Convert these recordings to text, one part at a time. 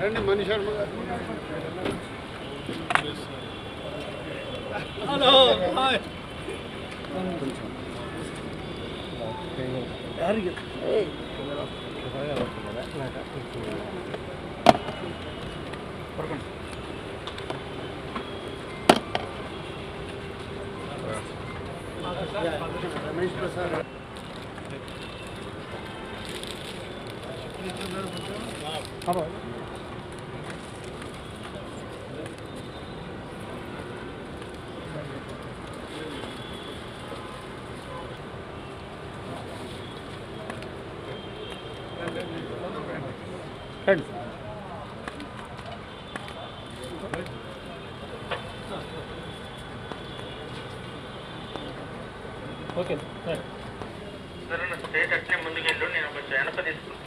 రండి మణి శర్మ గారు. Hello hi. Ramesh Prasad okay sir state అట్లే ముందుకెళ్ళు నేను కొంచెం వెనక తీసుకున్నాను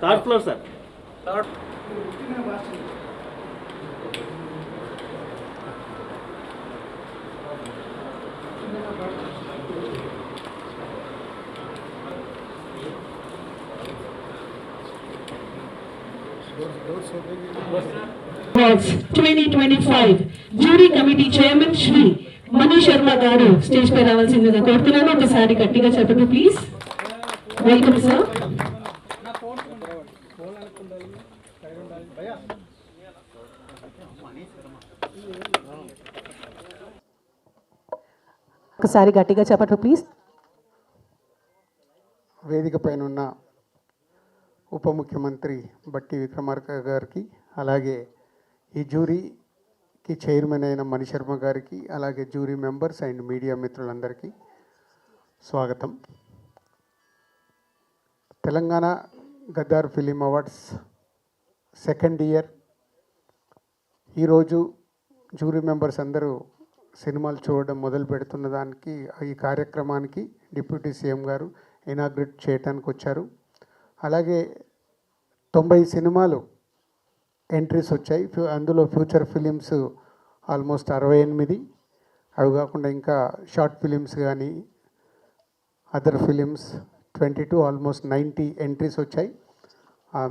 third floor sir. Awards 2025 jury committee chairman Shri Mani Sharma గారు స్టేజ్ పై రావాల్సిందిగా కోరుతున్నాను. ఒకసారి గట్టిగా చెప్పండి ప్లీజ్. Welcome sir. ఒకసారి గట్టిగా చెప్పండి ప్లీజ్. వేదిక పైన ఉన్న ఉప ముఖ్యమంత్రి బట్టి విక్రమార్క గారికి, అలాగే ఈ జ్యూరీకి చైర్మన్ అయిన మణి శర్మ గారికి, అలాగే జ్యూరీ మెంబర్స్ అండ్ మీడియా మిత్రులందరికీ స్వాగతం. Telangana Gaddar film awards second year. ఈరోజు జ్యూరీ మెంబర్స్ అందరూ సినిమాలు చూడడం మొదలు పెడుతున్న దానికి, ఈ కార్యక్రమానికి డిప్యూటీ సీఎం గారు ఇనాగ్రేట్ చేయడానికి వచ్చారు. అలాగే 90 సినిమాలు ఎంట్రీస్ వచ్చాయి. అందులో ఫ్యూచర్ ఫిలిమ్స్ ఆల్మోస్ట్ 68, అవి కాకుండా ఇంకా షార్ట్ ఫిలిమ్స్ కానీ అదర్ ఫిలిమ్స్ 22, ఆల్మోస్ట్ 90 ఎంట్రీస్ వచ్చాయి.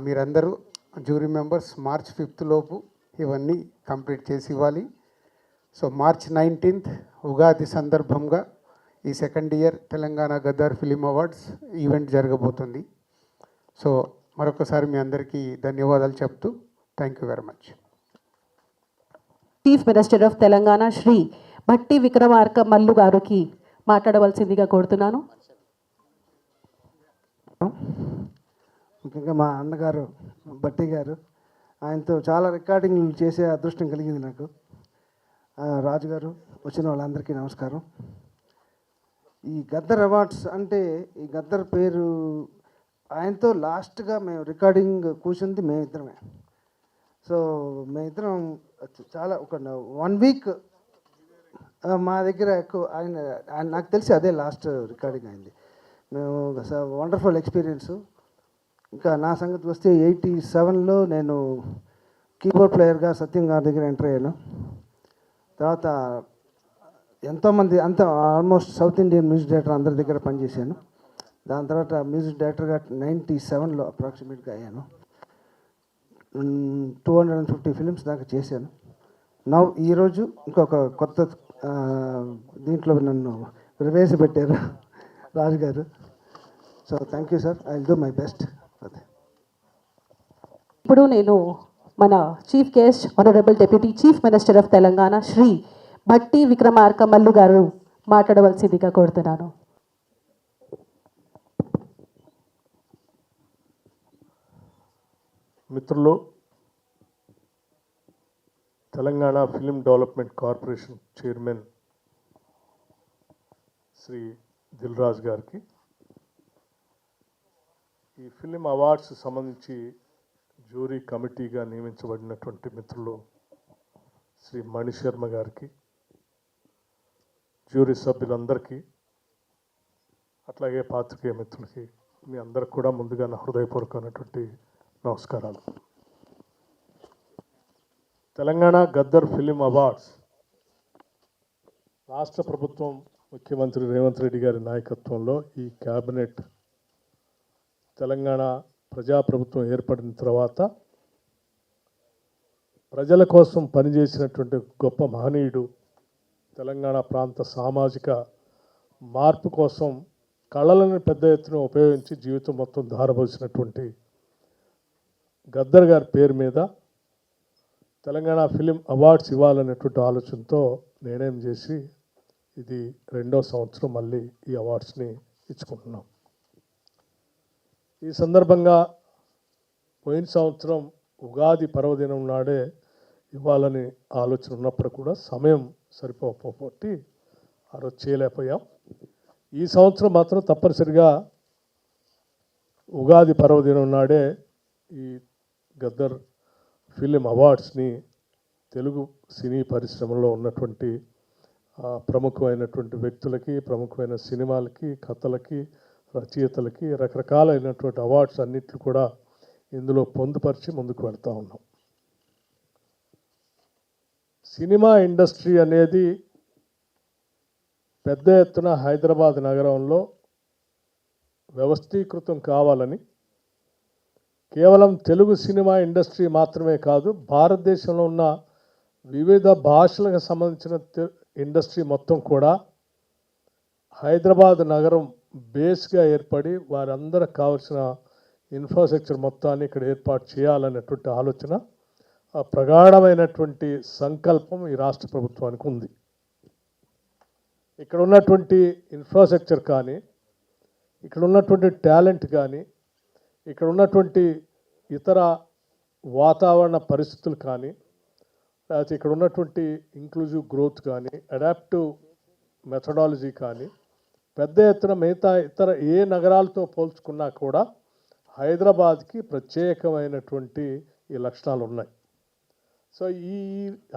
మీరందరూ జ్యూరీ మెంబర్స్ March 5 లోపు ఇవన్నీ కంప్లీట్ చేసి ఇవ్వాలి. సో March 19 ఉగాది సందర్భంగా ఈ second year Telangana Gaddar film awards event జరగబోతుంది. సో మరొకసారి మీ అందరికీ ధన్యవాదాలు చెప్తూ thank you very much. Chief minister of Telangana Shri Bhatti Vikramarka Mallu గారికి మాట్లాడవలసిందిగా కోరుతున్నాను. ముఖ్యంగా మా అన్నగారు భట్టి గారు, ఆయనతో చాలా రికార్డింగ్లు చేసే అదృష్టం కలిగింది నాకు. రాజు గారు, వచ్చిన వాళ్ళందరికీ నమస్కారం. ఈ గద్దర్ అవార్డ్స్ అంటే, ఈ గద్దర్ పేరు ఆయనతో లాస్ట్గా మేము రికార్డింగ్ కూర్చుంది మేమిద్దరమే. సో మేమిద్దరం చాలా ఒక 1 వీక్ మా దగ్గర ఎక్కువ ఆయన నాకు తెలిసి అదే లాస్ట్ రికార్డింగ్ అయింది. మేము వండర్ఫుల్ ఎక్స్పీరియన్స్. ఇంకా నా సంగతి వస్తే 87లో నేను కీబోర్డ్ ప్లేయర్గా సత్యం గారి దగ్గర ఎంటర్ అయ్యాను. తర్వాత ఎంతోమంది almost south Indian music director అందరి దగ్గర పనిచేశాను. దాని తర్వాత మ్యూజిక్ డైరెక్టర్గా 97లో అప్రాక్సిమేట్గా అయ్యాను. 250 ఫిలిమ్స్ దాకా చేశాను. ఈరోజు ఇంకొక కొత్త దీంట్లో నన్ను ప్రవేశపెట్టారు రాజు గారు. So thank you sir, I will do my best. ఇప్పుడు నేను మన chief guest honourable deputy chief minister of Telangana Shri Bhatti Vikramarka Mallu గారు మాట్లాడవలసిందిగా కోరుతున్నాను. మిత్రులు, Telangana film development corporation chairman Shri Dil Raju గారికి, ఈ ఫిలిం అవార్డ్స్ సంబంధించి జ్యూరీ కమిటీగా నియమించబడినటువంటి మిత్రులు శ్రీ మణిశర్మ గారికి, జ్యూరీ సభ్యులందరికీ, అట్లాగే పాత్రికేయ మిత్రులకి, మీ అందరికి కూడా ముందుగా నా హృదయపూర్వకమైనటువంటి నమస్కారాలు. తెలంగాణ గద్దర్ ఫిలిం అవార్డ్స్ రాష్ట్ర ప్రభుత్వం ముఖ్యమంత్రి రేవంత్ రెడ్డి గారి నాయకత్వంలో ఈ క్యాబినెట్ తెలంగాణ ప్రజాప్రభుత్వం ఏర్పడిన తర్వాత ప్రజల కోసం పనిచేసినటువంటి గొప్ప మహనీయుడు, తెలంగాణ ప్రాంత సామాజిక మార్పు కోసం కళలను పెద్ద ఎత్తున ఉపయోగించి జీవితం మొత్తం ధారపోసినటువంటి గద్దర్ గారి పేరు మీద తెలంగాణ ఫిలిం అవార్డ్స్ ఇవ్వాలనేటువంటి ఆలోచనతో నిర్ణయం చేసి ఇది 2వ సంవత్సరం మళ్ళీ ఈ అవార్డ్స్ని ఇచ్చుకుంటున్నాం. ఈ సందర్భంగా పోయిన సంవత్సరం ఉగాది పర్వదినం నాడే ఇవ్వాలని ఆలోచన ఉన్నప్పుడు కూడా సమయం సరిపోకపోతే ఆ రోజు చేయలేకపోయాం. ఈ సంవత్సరం మాత్రం తప్పనిసరిగా ఉగాది పర్వదినం నాడే ఈ గద్దర్ ఫిలిం అవార్డ్స్ని తెలుగు సినీ పరిశ్రమలో ఉన్నటువంటి ప్రముఖమైనటువంటి వ్యక్తులకి, ప్రముఖమైన సినిమాలకి, కథలకి, రచయితలకి రకరకాలైనటువంటి అవార్డ్స్ అన్నిట్లు కూడా ఇందులో పొందుపరిచి ముందుకు వెళ్తూ ఉన్నాం. సినిమా ఇండస్ట్రీ అనేది పెద్ద ఎత్తున హైదరాబాద్ నగరంలో వ్యవస్థీకృతం కావాలని, కేవలం తెలుగు సినిమా ఇండస్ట్రీ మాత్రమే కాదు, భారతదేశంలో ఉన్న వివిధ భాషలకు సంబంధించిన ఇండస్ట్రీ మొత్తం కూడా హైదరాబాద్ నగరం బేస్గా ఏర్పడి వారందరికి కావాల్సిన ఇన్ఫ్రాస్ట్రక్చర్ మొత్తాన్ని ఇక్కడ ఏర్పాటు చేయాలనేటువంటి ఆలోచన, ప్రగాఢమైనటువంటి సంకల్పం ఈ రాష్ట్ర ప్రభుత్వానికి ఉంది. ఇక్కడ ఉన్నటువంటి ఇన్ఫ్రాస్ట్రక్చర్ కానీ, ఇక్కడ ఉన్నటువంటి టాలెంట్ కానీ, ఇక్కడ ఉన్నటువంటి ఇతర వాతావరణ పరిస్థితులు కానీ, లేకపోతే ఇక్కడ ఉన్నటువంటి ఇంక్లూజివ్ గ్రోత్ కానీ, అడాప్టివ్ మెథడాలజీ కానీ పెద్ద ఎత్తున మిగతా ఇతర ఏ నగరాలతో పోల్చుకున్నా కూడా హైదరాబాద్కి ప్రత్యేకమైనటువంటి ఈ లక్షణాలు ఉన్నాయి. సో ఈ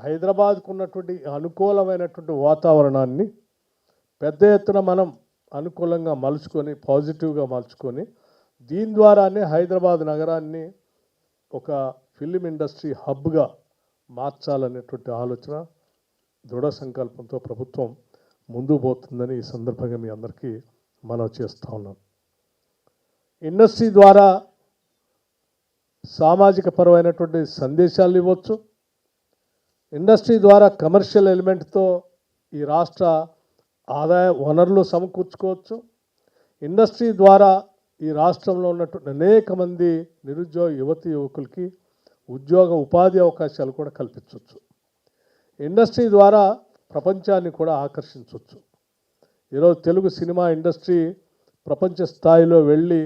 హైదరాబాద్కు ఉన్నటువంటి అనుకూలమైనటువంటి వాతావరణాన్ని పెద్ద ఎత్తున మనం అనుకూలంగా మలుచుకొని, పాజిటివ్గా మలుచుకొని, దీని ద్వారానే హైదరాబాద్ నగరాన్ని ఒక ఫిలిం ఇండస్ట్రీ హబ్గా మార్చాలనేటువంటి ఆలోచన, దృఢ సంకల్పంతో ప్రభుత్వం ముందుకు పోతుందని ఈ సందర్భంగా మీ అందరికీ మనవి చేస్తూ ఉన్నాను. ఇండస్ట్రీ ద్వారా సామాజిక పరమైనటువంటి సందేశాలు ఇవ్వచ్చు. ఇండస్ట్రీ ద్వారా కమర్షియల్ ఎలిమెంట్తో ఈ రాష్ట్ర ఆదాయ వనరులు సమకూర్చుకోవచ్చు. ఇండస్ట్రీ ద్వారా ఈ రాష్ట్రంలో ఉన్నటువంటి అనేక మంది నిరుద్యోగ యువతి యువకులకి ఉద్యోగ ఉపాధి అవకాశాలు కూడా కల్పించవచ్చు. ఇండస్ట్రీ ద్వారా ప్రపంచాన్ని కూడా ఆకర్షించవచ్చు. ఈరోజు తెలుగు సినిమా ఇండస్ట్రీ ప్రపంచ స్థాయిలో వెళ్ళి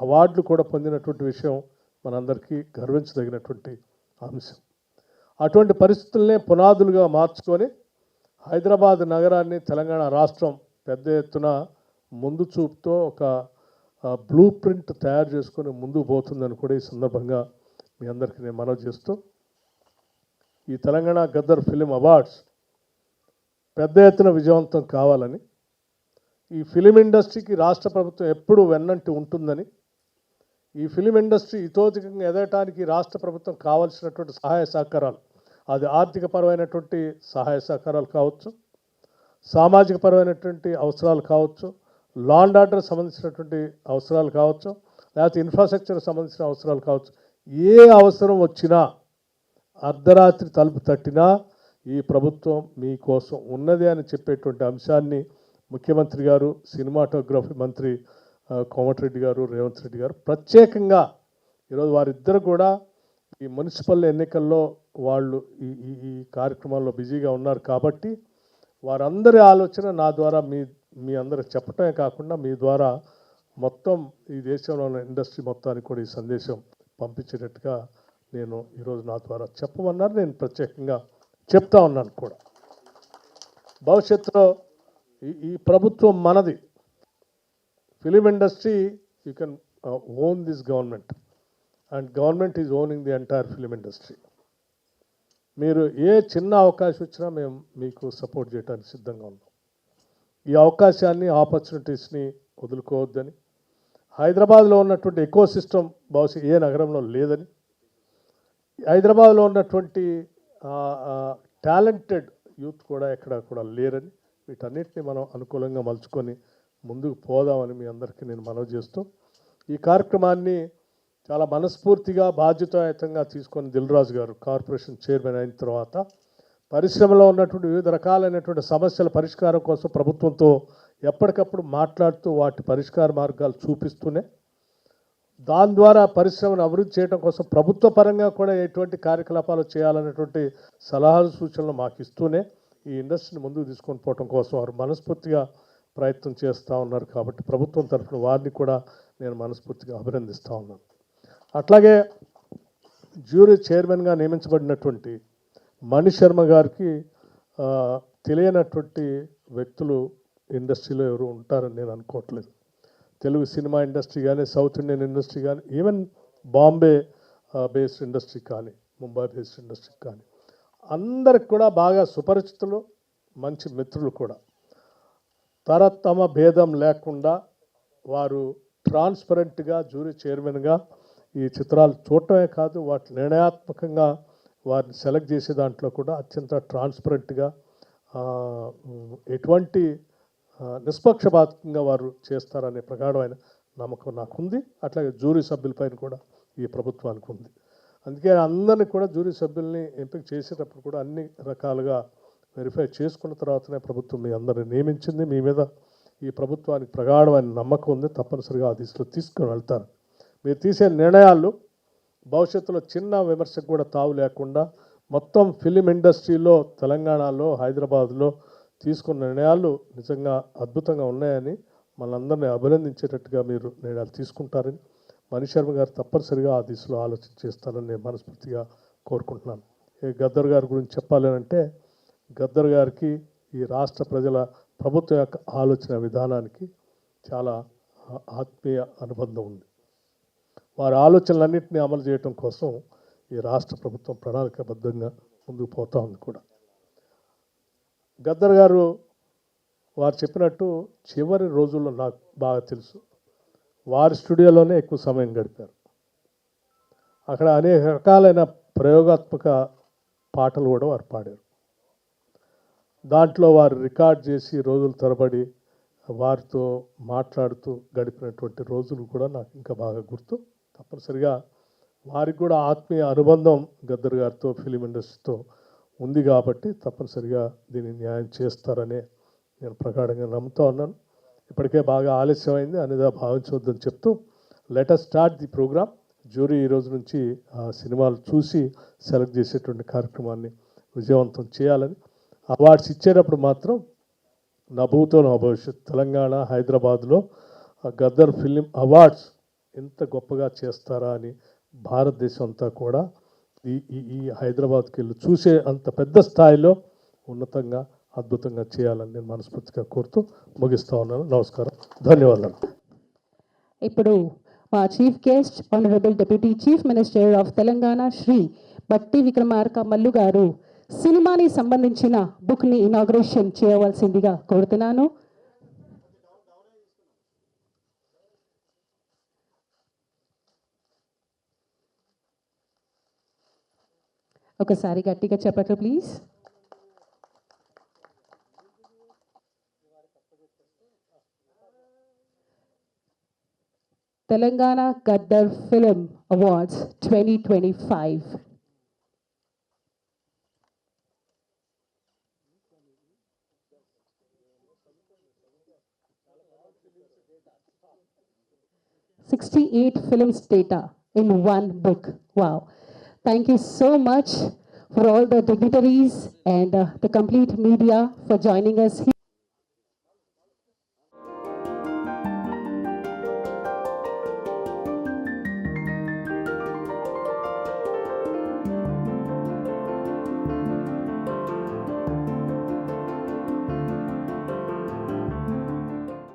అవార్డులు కూడా పొందినటువంటి విషయం మనందరికీ గర్వించదగినటువంటి అంశం. అటువంటి పరిస్థితులనే పునాదులుగా మార్చుకొని హైదరాబాద్ నగరాన్ని, తెలంగాణ రాష్ట్రం పెద్ద ఎత్తున ముందు చూపుతో ఒక బ్లూ ప్రింట్ తయారు చేసుకొని ముందుకు పోతుందని కూడా ఈ సందర్భంగా మీ అందరికీ నేను మనవి చేస్తూ, ఈ తెలంగాణ గద్దర్ ఫిలిం అవార్డ్స్ పెద్ద ఎత్తున విజయవంతం కావాలని, ఈ ఫిలిం ఇండస్ట్రీకి రాష్ట్ర ప్రభుత్వం ఎప్పుడూ వెన్నంటి ఉంటుందని, ఈ ఫిలిం ఇండస్ట్రీ ఇతోధికంగా ఎదగటానికి రాష్ట్ర ప్రభుత్వం కావాల్సినటువంటి సహాయ సహకారాలు, అది ఆర్థికపరమైనటువంటి సహాయ సహకారాలు కావచ్చు, సామాజిక పరమైనటువంటి అవసరాలు కావచ్చు, లా అండ్ ఆర్డర్ సంబంధించినటువంటి అవసరాలు కావచ్చు, లేకపోతే ఇన్ఫ్రాస్ట్రక్చర్ సంబంధించిన అవసరాలు కావచ్చు, ఏ అవసరం వచ్చినా అర్ధరాత్రి తలుపు తట్టినా ఈ ప్రభుత్వం మీకోసం ఉన్నది అని చెప్పేటువంటి అంశాన్ని ముఖ్యమంత్రి గారు, సినిమాటోగ్రఫీ మంత్రి కోమటిరెడ్డి గారు, రేవంత్ రెడ్డి గారు ప్రత్యేకంగా ఈరోజు వారిద్దరు కూడా ఈ మున్సిపల్ ఎన్నికల్లో వాళ్ళు ఈ కార్యక్రమాల్లో బిజీగా ఉన్నారు కాబట్టి వారందరి ఆలోచన నా ద్వారా మీ అందరికి చెప్పటమే కాకుండా మీ ద్వారా మొత్తం ఈ దేశంలో ఉన్న ఇండస్ట్రీ మొత్తానికి కూడా ఈ సందేశం పంపించేటట్టుగా నేను ఈరోజు నా ద్వారా చెప్పమన్నారు. నేను ప్రత్యేకంగా చెప్తా ఉన్నాను కూడా. భవిష్యత్తులో ఈ ప్రభుత్వం మనది. Film industry you can own this government, and government is owning the entire film industry. మీరు ఏ చిన్న అవకాశం వచ్చినా మేము మీకు సపోర్ట్ చేయడానికి సిద్ధంగా ఉన్నాం. ఈ అవకాశాన్ని, ఆపర్చునిటీస్ని వదులుకోవద్దని, హైదరాబాద్లో ఉన్నటువంటి ఎకో సిస్టమ్ బహుశా ఏ నగరంలో లేదని, హైదరాబాద్లో ఉన్నటువంటి టాలెంటెడ్ యూత్ కూడా ఎక్కడ కూడా లేరని, వీటన్నిటిని మనం అనుకూలంగా మలుచుకొని ముందుకు పోదామని మీ అందరికీ నేను మనవి చేస్తూ, ఈ కార్యక్రమాన్ని చాలా మనస్ఫూర్తిగా బాధ్యతాయుతంగా తీసుకొని దిల్రాజు గారు కార్పొరేషన్ చైర్మన్ అయిన తర్వాత పరిశ్రమలో ఉన్నటువంటి వివిధ రకాలైనటువంటి సమస్యల పరిష్కారం కోసం ప్రభుత్వంతో ఎప్పటికప్పుడు మాట్లాడుతూ వాటి పరిష్కార మార్గాలు చూపిస్తూనే, దాని ద్వారా పరిశ్రమను అభివృద్ధి చేయడం కోసం ప్రభుత్వ పరంగా కూడా ఎటువంటి కార్యకలాపాలు చేయాలనేటువంటి సలహాలు సూచనలు మాకు ఇస్తూనే ఈ ఇండస్ట్రీని ముందుకు తీసుకొని పోవడం కోసం వారు మనస్ఫూర్తిగా ప్రయత్నం చేస్తూ ఉన్నారు. కాబట్టి ప్రభుత్వం తరఫున వారిని కూడా నేను మనస్ఫూర్తిగా అభినందిస్తూ ఉన్నాను. అట్లాగే జ్యూరీ చైర్మన్గా నియమించబడినటువంటి మణి శర్మ గారికి తెలియనటువంటి వ్యక్తులు ఇండస్ట్రీలో ఎవరు ఉంటారని నేను అనుకోవట్లేదు. తెలుగు సినిమా ఇండస్ట్రీ కానీ, సౌత్ ఇండియన్ ఇండస్ట్రీ కానీ, ఈవెన్ బాంబే బేస్డ్ ఇండస్ట్రీ కానీ, ముంబై బేస్డ్ ఇండస్ట్రీ కానీ అందరికి కూడా బాగా సుపరిచితులు, మంచి మిత్రులు కూడా. తరతమ భేదం లేకుండా వారు ట్రాన్స్పరెంట్గా జ్యూరీ చైర్మన్గా ఈ చిత్రాలు చూడటమే కాదు, వాటి నిర్ణయాత్మకంగా వారిని సెలెక్ట్ చేసే దాంట్లో కూడా అత్యంత ట్రాన్స్పరెంట్గా, ఎటువంటి నిష్పక్షపాతంగా వారు చేస్తారనే ప్రగాఢమైన నమ్మకం నాకుంది. అట్లాగే జ్యూరీ సభ్యులపైన కూడా ఈ ప్రభుత్వానికి ఉంది. అందుకే అందరినీ కూడా జ్యూరీ సభ్యుల్ని ఎంపిక చేసేటప్పుడు కూడా అన్ని రకాలుగా వెరిఫై చేసుకున్న తర్వాతనే ప్రభుత్వం మీ అందరిని నియమించింది. మీ మీద ఈ ప్రభుత్వానికి ప్రగాఢమైన నమ్మకం ఉంది. తప్పనిసరిగా ఆ దిశలో తీసుకుని వెళ్తారు. మీరు తీసే నిర్ణయాలు భవిష్యత్తులో చిన్న విమర్శకు కూడా తావు లేకుండా మొత్తం ఫిలిం ఇండస్ట్రీలో, తెలంగాణలో, హైదరాబాద్లో తీసుకున్న నిర్ణయాలు నిజంగా అద్భుతంగా ఉన్నాయని మనందరినీ అభినందించేటట్టుగా మీరు నిర్ణయాలు తీసుకుంటారని మణి శర్మ గారు తప్పనిసరిగా ఆ దిశలో ఆలోచన చేస్తారని నేను మనస్ఫూర్తిగా కోరుకుంటున్నాను. గద్దర్ గారి గురించి చెప్పాలంటే, గద్దర్ గారికి ఈ రాష్ట్ర ప్రజల ప్రభుత్వం యొక్క ఆలోచన విధానానికి చాలా ఆత్మీయ అనుబంధం ఉంది. వారి ఆలోచనలన్నింటినీ అమలు చేయడం కోసం ఈ రాష్ట్ర ప్రభుత్వం ప్రణాళికాబద్ధంగా ముందుకు పోతూ ఉంది కూడా. గద్దర్ గారు వారు చెప్పినట్టు చివరి రోజుల్లో నాకు బాగా తెలుసు, వారి స్టూడియోలోనే ఎక్కువ సమయం గడిపారు. అక్కడ అనేక రకాలైన ప్రయోగాత్మక పాటలు కూడా వారు పాడారు. దాంట్లో వారు రికార్డ్ చేసి రోజుల తరబడి వారితో మాట్లాడుతూ గడిపినటువంటి రోజులు కూడా నాకు ఇంకా బాగా గుర్తు. తప్పనిసరిగా వారికి కూడా ఆత్మీయ అనుబంధం గద్దర్ గారితో, ఫిలిం ఇండస్ట్రీతో ఉంది కాబట్టి తప్పనిసరిగా దీన్ని న్యాయం చేస్తారనే నేను ప్రగాఢంగా నమ్ముతూ ఉన్నాను. ఇప్పటికే బాగా ఆలస్యమైంది అనేది భావించవద్దని చెప్తూ, let us start the program. Jury ఈరోజు నుంచి ఆ సినిమాలు చూసి సెలెక్ట్ చేసేటువంటి కార్యక్రమాన్ని విజయవంతం చేయాలని, అవార్డ్స్ ఇచ్చేటప్పుడు మాత్రం నా భూతో నా భవిష్యత్, తెలంగాణ, హైదరాబాద్లో గద్దర్ ఫిలిం అవార్డ్స్ ఎంత గొప్పగా చేస్తారా అని భారతదేశం అంతా కూడా ఈ హైదరాబాద్కి వెళ్ళి చూసే అంత పెద్ద స్థాయిలో ఉన్నతంగా, అద్భుతంగా చేయాలని నేను మనస్ఫూర్తిగా కోరుతూ ముగిస్తూ ఉన్నాను. నమస్కారం, ధన్యవాదాలు. ఇప్పుడు మా chief guest honourable deputy chief minister of Telangana Shri Bhatti Vikramarka Mallu గారు సినిమాని సంబంధించిన బుక్ని ఇనాగ్రేషన్ చేయవలసిందిగా కోరుతున్నాను. ఒకసారి గట్టిగా చెప్పట్లు please. Telangana Gaddar film awards 2025. "68 films data in one book." Wow. Thank you so much for all the dignitaries and the complete media for joining us here.